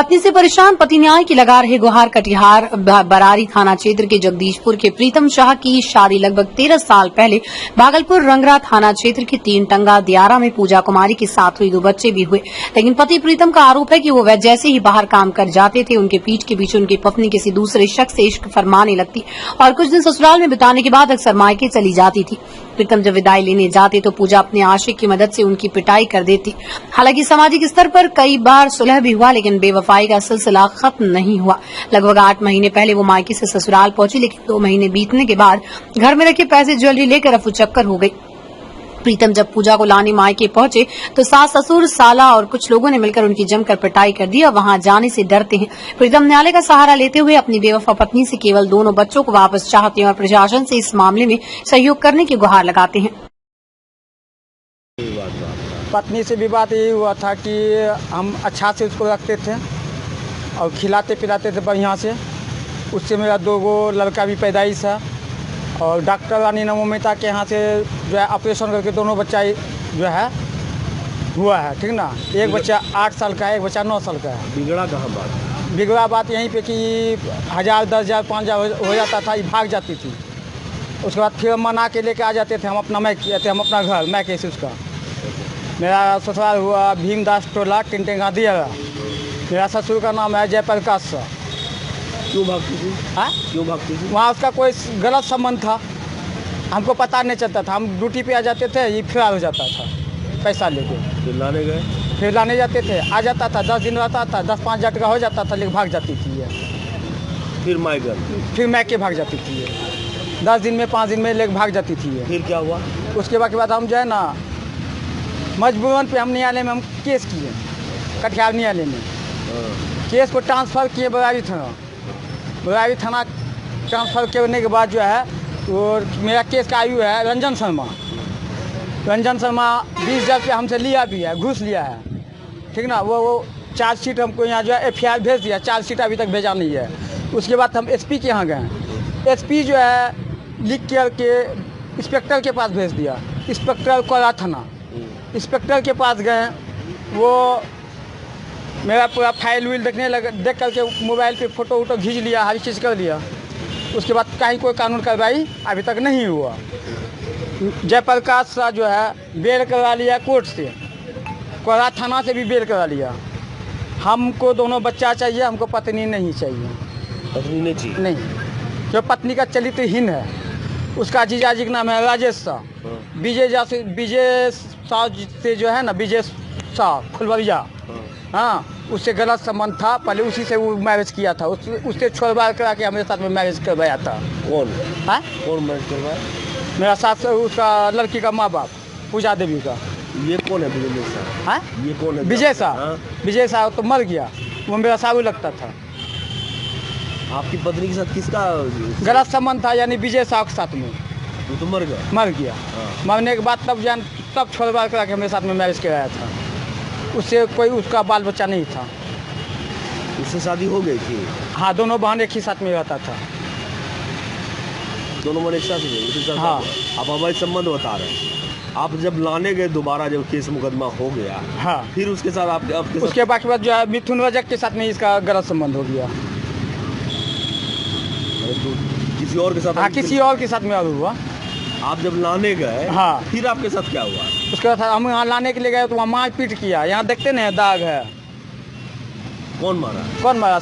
पत्नी से परेशान पति न्याय की लगा रहे गुहार। कटिहार बरारी थाना क्षेत्र के जगदीशपुर के प्रीतम शाह की शादी लगभग 13 साल पहले भागलपुर रंगरा थाना क्षेत्र के 3 टंगा दियारा में पूजा कुमारी के साथ हुई। 2 बच्चे भी हुए, लेकिन पति प्रीतम का आरोप है कि वो जैसे ही बाहर काम कर जाते थे, उनके पीठ के पीछे उनकी पत्नी किसी दूसरे शख्स से इश्क फरमाने लगती और कुछ दिन ससुराल में बिताने के बाद अक्सर मायके चली जाती थी। प्रीतम जब विदाई लेने जाते तो पूजा अपने आशिक की मदद से उनकी पिटाई कर देती। हालांकि सामाजिक स्तर पर कई बार सुलह भी हुआ, लेकिन बेवफाई का सिलसिला खत्म नहीं हुआ। लगभग 8 महीने पहले वो मायके से ससुराल पहुंची, लेकिन 2 महीने बीतने के बाद घर में रखे पैसे ज्वेलरी लेकर रफूचक्कर हो गई। प्रीतम जब पूजा को लाने मायके पहुंचे तो सास, ससुर, साला और कुछ लोगों ने मिलकर उनकी जमकर पिटाई कर दी और वहां जाने से डरते हैं। प्रीतम न्यायालय का सहारा लेते हुए अपनी बेवफा पत्नी से केवल दोनों बच्चों को वापस चाहते हैं और प्रशासन से इस मामले में सहयोग करने की गुहार लगाते हैं। पत्नी से भी बात यही हुआ था कि हम अच्छा से उसको रखते थे और खिलाते पिलाते थे बढ़िया से। उससे मेरा 2 लड़का भी पैदाइश है और डॉक्टर रानी नवमिता के यहाँ से जो है ऑपरेशन करके दोनों बच्चा जो है हुआ है, ठीक ना। एक बच्चा 8 साल का है, एक बच्चा 9 साल का है। बिगड़ा कहाँ बात? बिगड़ा बात यहीं पे कि 1000, 10,000, 5,000 हो जाता था, ये भाग जाती थी। उसके बाद फिर मना के लेके आ जाते थे हम अपना हम अपना घर मैके से। उसका मेरा ससुराल हुआ भीमदास टोला टिंटेगा दियारा। मेरा ससुर का नाम है जयप्रकाश शाह। क्यों भागती थी? हाँ, क्यों भागती थी? वहाँ उसका कोई गलत संबंध था, हमको पता नहीं चलता था। हम ड्यूटी पे आ जाते थे, ये फरार हो जाता था पैसा लेके। फिर लाने गए? फिर लाने जाते थे, आ जाता था, 10 दिन रहता था, 10-5 टका हो जाता था, लेकिन भाग जाती थी ये। फिर मायके? फिर मैके भाग जाती थी ये। 10 दिन में 5 दिन में लेके भाग जाती थी ये। फिर क्या हुआ? उसके बाद हम जो है ना मजबूरन पे हम न्यायालय में हम केस किए, कटिहार न्यायालय में। केस को ट्रांसफ़र किए बरारी थाना ट्रांसफ़र करने के बाद जो है वो मेरा केस का आयु है रंजन शर्मा 20,000 रुपया हमसे लिया भी है, घूस लिया है, ठीक ना। वो चार्जशीट हमको यहाँ जो है FIR भेज दिया, चार्जशीट अभी तक भेजा नहीं है। उसके बाद हम SP के यहाँ गए। SP जो है लिख के इंस्पेक्टर के पास भेज दिया। इंस्पेक्टर कोरा थाना इंस्पेक्टर के पास गए, वो मेरा पूरा फाइल विल देख करके मोबाइल पे फ़ोटो वोटो खींच लिया, हर चीज़ कर लिया। उसके बाद कहीं कोई कानून कार्रवाई अभी तक नहीं हुआ। जयप्रकाश शाह जो है बेल करवा लिया कोर्ट से, कोरा थाना से भी बेल करवा लिया। हमको दोनों बच्चा चाहिए, हमको पत्नी नहीं चाहिए। पत्नी नहीं चाहिए? नहीं, जो पत्नी का चरित्रहीन है। उसका जीजाजी का नाम है राजेश शाह। विजय शाह से जो है ना, विजय शाह फुलवरिया, हाँ, उससे गलत संबंध था। पहले उसी से वो मैरिज किया था, उससे छोड़वा करा के हमारे साथ में मैरिज करवाया था। कौन? हाँ, कौन मैरिज करवाया? मेरा साथ उसका लड़की का माँ बाप पूजा देवी का। ये कौन है विजय शाह? हाँ, ये कौन है? विजय शाह। हाँ? विजय शाह तो मर गया, वो मेरा साहू लगता था। आपकी पत्नी के साथ किसका गलत संबंध था, यानी विजय शाह के साथ में। वो तो मर गया? मर गया। हाँ। मरने के बाद तब छोड़वा करा के मेरे साथ में मैरिज कराया था। उससे कोई उसका बाल बच्चा नहीं था। उससे शादी हो गई थी? हाँ, दोनों बहन एक ही साथ में रहता था। दोनों बहन एक साथ ही? उसी साथ? हाँ। आप हमारे संबंध बता रहे हैं। आप जब लाने गए दोबारा, जब केस मुकदमा हो गया, हाँ, फिर उसके साथ आपके उसके बाद जो है मिथुन रजक के साथ में इसका गलत संबंध हो गया। तो किसी और के साथ? हाँ, किसी और के साथ में और हुआ। आप जब लाने गए, हाँ, फिर आपके साथ क्या हुआ? उसके बाद हम यहाँ लाने के लिए गए तो वहाँ मार पीट किया। यहाँ देखते ना दाग है। कौन मारा? कौन मारा?